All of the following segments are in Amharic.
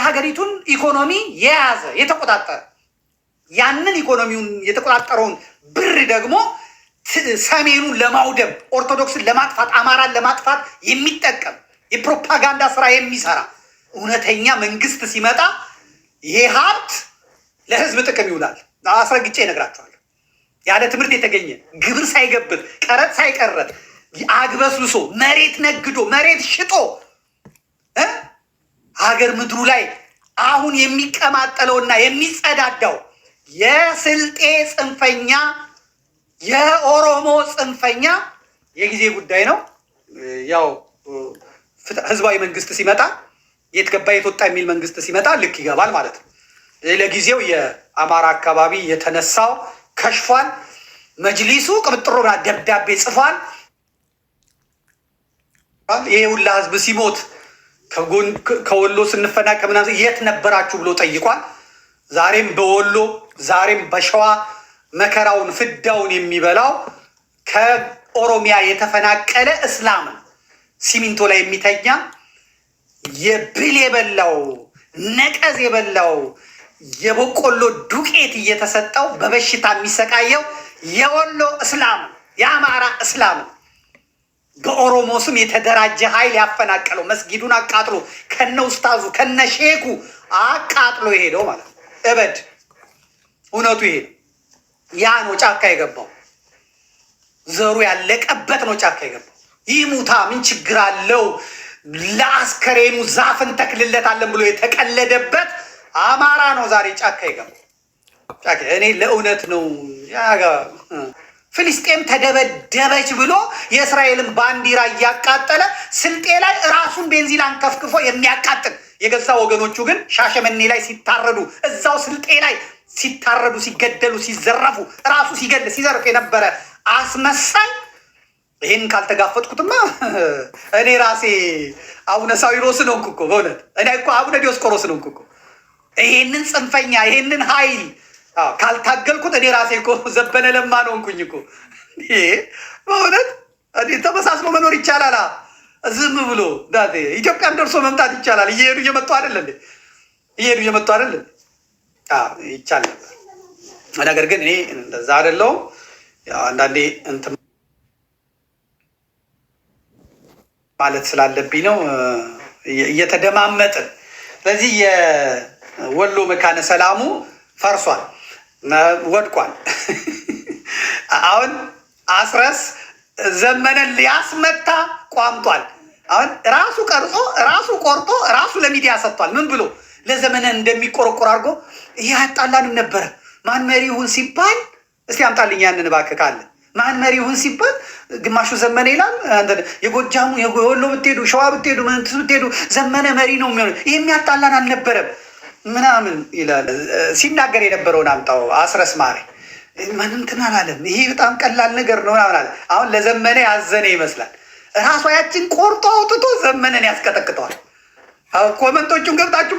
የሀገሪቱን ኢኮኖሚ የያዘ የተቆጣጠረ ያንን ኢኮኖሚውን የተቆጣጠረውን ብር ደግሞ ሰሜኑን ለማውደም ኦርቶዶክስን ለማጥፋት አማራን ለማጥፋት የሚጠቀም የፕሮፓጋንዳ ስራ የሚሰራ እውነተኛ መንግስት ሲመጣ ይሄ ሀብት ለህዝብ ጥቅም ይውላል። አስረግጬ እነግራቸዋለሁ። ያለ ትምህርት የተገኘ ግብር ሳይገብር ቀረጥ ሳይቀረጥ አግበስብሶ መሬት ነግዶ መሬት ሽጦ ሀገር ምድሩ ላይ አሁን የሚቀማጠለውና የሚጸዳዳው የስልጤ ጽንፈኛ የኦሮሞ ጽንፈኛ የጊዜ ጉዳይ ነው። ያው ህዝባዊ መንግስት ሲመጣ የት ገባ የት ወጣ የሚል መንግስት ሲመጣ ልክ ይገባል ማለት ነው። ለጊዜው የአማራ አካባቢ የተነሳው ከሽፏል። መጅሊሱ ቅብጥሮ ደብዳቤ ጽፏል። ይሄ ሁላ ህዝብ ሲሞት ከወሎ ስንፈናቀል ምናምን የት ነበራችሁ ብሎ ጠይቋል። ዛሬም በወሎ ዛሬም በሸዋ መከራውን ፍዳውን የሚበላው ከኦሮሚያ የተፈናቀለ እስላም ሲሚንቶ ላይ የሚተኛ የብል የበላው ነቀዝ የበላው የበቆሎ ዱቄት እየተሰጠው በበሽታ የሚሰቃየው የወሎ እስላም የአማራ እስላም በኦሮሞ ስም የተደራጀ ኃይል ያፈናቀለው መስጊዱን አቃጥሎ ከነ ኡስታዙ ከነ ሼኩ አቃጥሎ የሄደው ማለት ነው። እበድ እውነቱ ይሄ ያ ነው። ጫካ የገባው ዘሩ ያለቀበት ነው። ጫካ የገባው ይሙታ ምን ችግር አለው? ለአስከሬኑ ዛፍን ተክልለታለን ብሎ የተቀለደበት አማራ ነው ዛሬ ጫካ የገባው። እኔ ለእውነት ነው ፍልስጤም ተደበደበች ብሎ የእስራኤልን ባንዲራ እያቃጠለ ስልጤ ላይ ራሱን ቤንዚን አንከፍክፎ የሚያቃጥል የገዛ ወገኖቹ ግን ሻሸመኔ ላይ ሲታረዱ እዛው ስልጤ ላይ ሲታረዱ ሲገደሉ ሲዘረፉ ራሱ ሲገል ሲዘርፍ የነበረ አስመሳይ ይህን ካልተጋፈጥኩትማ እኔ ራሴ አቡነ ሳዊሮስ ነው እኮ በእውነት እኔ እኮ አቡነ ዲዮስቆሮስ ነው እኮ ይሄንን ጽንፈኛ ይሄንን ኃይል ካልታገልኩት እኔ ራሴ እኮ ዘበነ ለማ ነው እንኩኝ እኮ በእውነት ተመሳስሎ መኖር ይቻላል። ዝም ብሎ ኢትዮጵያን ደርሶ መምጣት ይቻላል። እየሄዱ እየመጡ አይደለ እንዴ? እየሄዱ እየመጡ አይደለ? ይቻል ነበር። ነገር ግን እኔ እንደዛ አይደለሁም። አንዳንዴ እንትን ማለት ስላለብኝ ነው እየተደማመጥን። ስለዚህ የወሎ መካነ ሰላሙ ፈርሷል፣ ወድቋል። አሁን አስረስ ዘመነን ሊያስመታ ቋምጧል። አሁን ራሱ ቀርጾ ራሱ ቆርጦ ራሱ ለሚዲያ ሰጥቷል። ምን ብሎ ለዘመነ እንደሚቆረቆር አድርጎ ይህ አጣላንም ነበረ። ማን መሪ ይሁን ሲባል እስቲ አምጣልኝ ያንን እባክህ ካለ ማን መሪ ይሁን ሲባል ግማሹ ዘመነ ይላል። የጎጃሙ የወሎ ብትሄዱ ሸዋ ብትሄዱ መንትስ ብትሄዱ ዘመነ መሪ ነው የሚሆነው። ይህ የሚያጣላን አልነበረም ምናምን ይላል። ሲናገር የነበረውን አምጣው አስረስ ማሪ ማንም እንትን አላለም። ይሄ በጣም ቀላል ነገር ነው ምናምን አለ። አሁን ለዘመነ ያዘነ ይመስላል። ራሷ ያችን ቆርጦ አውጥቶ ዘመነን ያስቀጠቅጠዋል። ኮመንቶቹን ገብታችሁ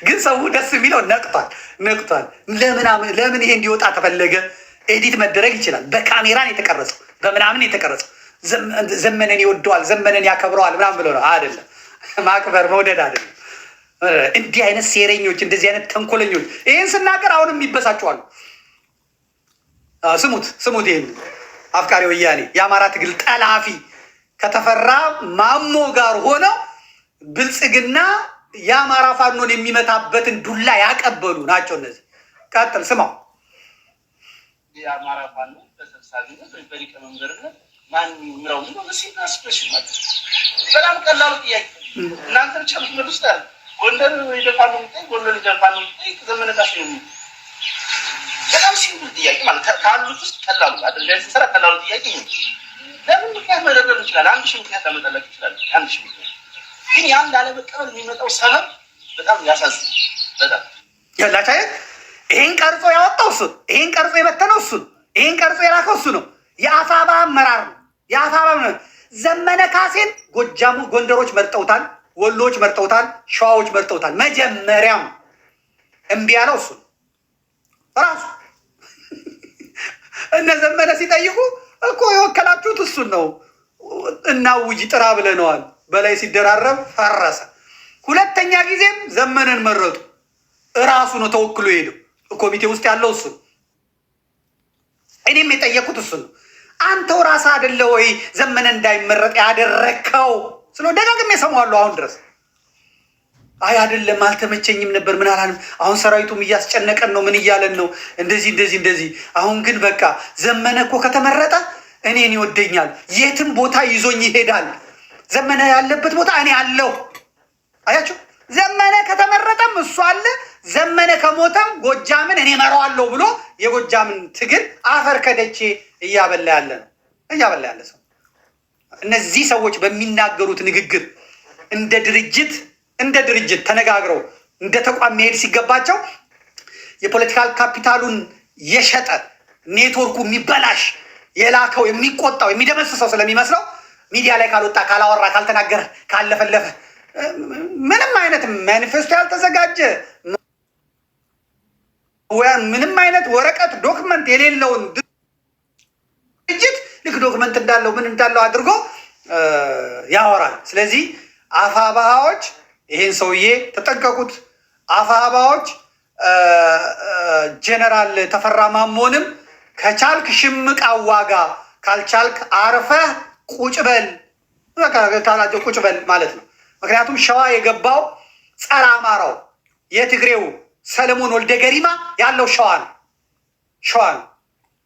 ግን ሰው ደስ የሚለው ነቅቷል። ለምን ይሄ እንዲወጣ ተፈለገ? ኤዲት መደረግ ይችላል። በካሜራን የተቀረጸው በምናምን የተቀረጸው ዘመነን ይወደዋል ዘመነን ያከብረዋል ምናምን ብሎ ነው አይደለም። ማክበር መውደድ አይደለም። እንዲህ አይነት ሴረኞች እንደዚህ አይነት ተንኮለኞች ይህን ስናገር አሁንም ይበሳቸዋሉ። ስሙት ይህን አፍቃሪ ወያኔ የአማራ ትግል ጠላፊ ከተፈራ ማሞ ጋር ሆነው ብልጽግና የአማራ ፋኖን የሚመታበትን ዱላ ያቀበሉ ናቸው እነዚህ። ቀጥል ስማው። የአማራ ፋኖ በሰብሳቢነት ወይ በሊቀመንበርነት ማን ምራው ነው? በጣም ቀላሉ ጥያቄ እናንተ ብቻ ምትመልሱት አይደል? ጎንደር ይደፋሉ ምታይ ጎንደር ይደፋሉ ምታይ ዘመነ ካሽ ነው። በጣም ሲምፕል ጥያቄ ማለት ካሉት ውስጥ ቀላሉ አድርገን ስንሰራ ቀላሉ ጥያቄ ነው። ለምን ምክንያት መደረግ ይችላል? አንድ ሺህ ምክንያት ለመጠለቅ ይችላል። አንድ ሺህ ምክንያት ግን ያን ላለመቀበል የሚመጣው ሰበብ በጣም ያሳዝናል። በጣም ያላቻ ይሄን ቀርጾ ያወጣው እሱ፣ ይሄን ቀርጾ የበተነው እሱ፣ ይሄን ቀርጾ የላከው እሱ ነው። የአፋባ አመራር ነው። የአፋባ ዘመነ ካሴን ጎንደሮች መርጠውታል፣ ወሎች መርጠውታል፣ ሸዋዎች መርጠውታል። መጀመሪያም እምቢ ያለው እሱ ራሱ እነ ዘመነ ሲጠይቁ እኮ የወከላችሁት እሱን ነው እና ውጅ ጥራ ብለነዋል። በላይ ሲደራረብ ፈረሰ። ሁለተኛ ጊዜም ዘመነን መረጡ። እራሱ ነው ተወክሎ ሄደው ኮሚቴ ውስጥ ያለው እሱ። እኔም የጠየቁት እሱ ነው። አንተው ራስህ አይደለ ወይ ዘመነ እንዳይመረጥ ያደረከው? ስለ ደጋግሜ ሰማዋለሁ አሁን ድረስ። አይ አይደለም አልተመቸኝም ነበር ምን አላለም። አሁን ሰራዊቱም እያስጨነቀን ነው ምን እያለን ነው እንደዚህ። አሁን ግን በቃ ዘመነ እኮ ከተመረጠ እኔን ይወደኛል፣ የትም ቦታ ይዞኝ ይሄዳል። ዘመነ ያለበት ቦታ እኔ አለሁ። አያችሁ፣ ዘመነ ከተመረጠም እሱ አለ፣ ዘመነ ከሞተም ጎጃምን እኔ መራዋለሁ ብሎ የጎጃምን ትግል አፈር ከደቼ እያበላ ያለ ሰው። እነዚህ ሰዎች በሚናገሩት ንግግር እንደ ድርጅት ተነጋግረው እንደ ተቋም መሄድ ሲገባቸው የፖለቲካል ካፒታሉን የሸጠ ኔትወርኩ የሚበላሽ የላከው የሚቆጣው የሚደመስሰው ስለሚመስለው ሚዲያ ላይ ካልወጣ ካላወራ ካልተናገረ ካለፈለፈ ምንም አይነት ማኒፌስቶ ያልተዘጋጀ ምንም አይነት ወረቀት ዶክመንት የሌለውን ድርጅት ልክ ዶክመንት እንዳለው ምን እንዳለው አድርጎ ያወራል። ስለዚህ አፋባዎች ይሄን ሰውዬ ተጠንቀቁት። አፋባዎች ጀነራል ተፈራ ማሞንም ከቻልክ ሽምቅ አዋጋ፣ ካልቻልክ አርፈህ ቁጭ በል ማለት ነው። ምክንያቱም ሸዋ የገባው ጸረ አማራው የትግሬው ሰለሞን ወልደ ገሪማ ያለው ሸዋ ነው።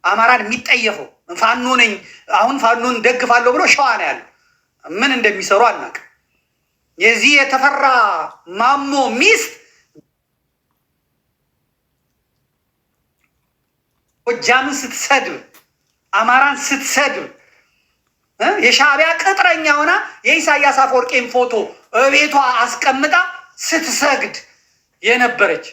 አማራን የሚጠየፈው ፋኖ ነኝ አሁን ፋኖን ደግፋለሁ ብሎ ሸዋ ነው ያለው። ምን እንደሚሰሩ አናውቅም። የዚህ የተፈራ ማሞ ሚስት ጎጃምን ስትሰድብ፣ አማራን ስትሰድብ የሻዕቢያ ቅጥረኛ ሆና የኢሳያስ አፈወርቄን ፎቶ ቤቷ አስቀምጣ ስትሰግድ የነበረች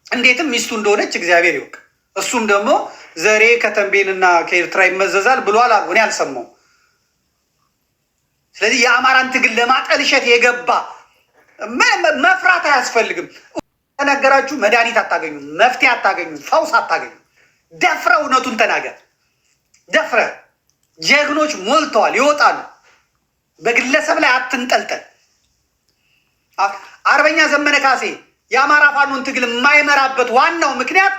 እንዴትም ሚስቱ እንደሆነች እግዚአብሔር ይወቅ። እሱም ደግሞ ዘሬ ከተንቤንና ከኤርትራ ይመዘዛል ብሏል አሉ። እኔ አልሰማሁም። ስለዚህ የአማራን ትግል ለማጠልሸት የገባ መፍራት አያስፈልግም። ተነገራችሁ መድኃኒት አታገኙ፣ መፍትሄ አታገኙ፣ ፈውስ አታገኙ። ደፍረ እውነቱን ተናገር። ደፍረ ጀግኖች ሞልተዋል፣ ይወጣሉ። በግለሰብ ላይ አትንጠልጠል። አርበኛ ዘመነ ካሴ የአማራ ፋኖን ትግል የማይመራበት ዋናው ምክንያት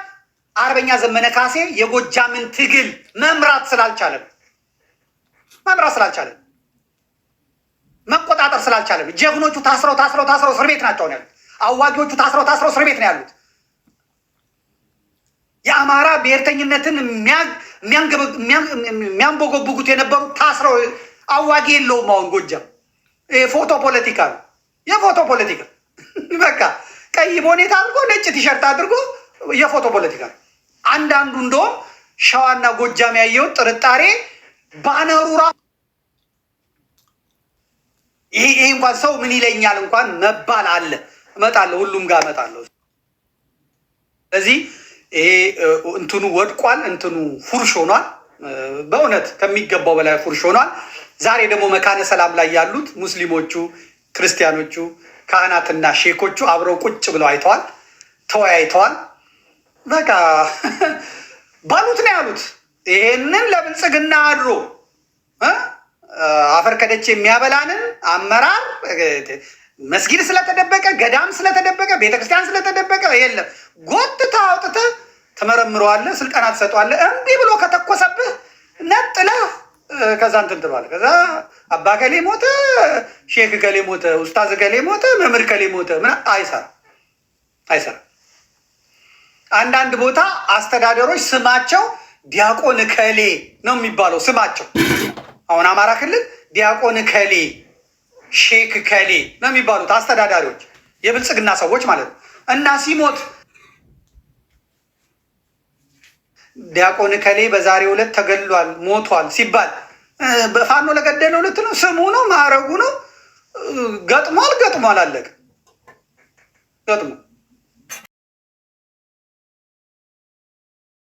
አርበኛ ዘመነ ካሴ የጎጃምን ትግል መምራት ስላልቻለ፣ መቆጣጠር ስላልቻለ። ጀግኖቹ ታስረው እስር ቤት ናቸው ያሉት። አዋጊዎቹ ታስረው እስር ቤት ነው ያሉት። የአማራ ብሔርተኝነትን የሚያንቦገቡጉት የነበሩት ታስረው አዋጊ የለውም። አሁን ጎጃም የፎቶ ፖለቲካ ነው። የፎቶ ፖለቲካ በቃ ቀይ ቦኔት አድርጎ ነጭ ቲሸርት አድርጎ የፎቶ ፖለቲካ ነው። አንዳንዱ እንደውም ሸዋና ጎጃም ያየውን ጥርጣሬ ባነሩ ይሄ እንኳን ሰው ምን ይለኛል እንኳን መባል አለ። እመጣለሁ፣ ሁሉም ጋር እመጣለሁ። ስለዚህ ይሄ እንትኑ ወድቋል፣ እንትኑ ፉርሽ ሆኗል። በእውነት ከሚገባው በላይ ፉርሽ ሆኗል። ዛሬ ደግሞ መካነ ሰላም ላይ ያሉት ሙስሊሞቹ፣ ክርስቲያኖቹ፣ ካህናትና ሼኮቹ አብረው ቁጭ ብለው አይተዋል፣ ተወያይተዋል። በቃ ባሉት ነው ያሉት። ይሄንን ለብልጽግና አድሮ አፈር ከደች የሚያበላንን አመራር መስጊድ ስለተደበቀ፣ ገዳም ስለተደበቀ፣ ቤተክርስቲያን ስለተደበቀ የለም ጎትተህ አውጥተህ ትመረምረዋለህ፣ ስልጠና ትሰጠዋለህ። እምቢ ብሎ ከተኮሰብህ ነጥለህ ከዛ እንትን ትለዋለህ። ከዛ አባ ከሌ ሞተ፣ ሼክ ከሌ ሞተ፣ ኡስታዝ ከሌ ሞተ፣ መምህር ከሌ ሞተ። ምን አይሰራ። አንዳንድ ቦታ አስተዳደሮች ስማቸው ዲያቆን ከሌ ነው የሚባለው ስማቸው። አሁን አማራ ክልል ዲያቆን ከሌ፣ ሼክ ከሌ ነው የሚባሉት አስተዳዳሪዎች፣ የብልጽግና ሰዎች ማለት ነው። እና ሲሞት ዲያቆን ከሌ በዛሬው ዕለት ተገድሏል፣ ሞቷል ሲባል በፋኖ ለገደለው ዕለት ነው፣ ስሙ ነው፣ ማዕረጉ ነው፣ ገጥሟል፣ አለቀ። ገጥሞ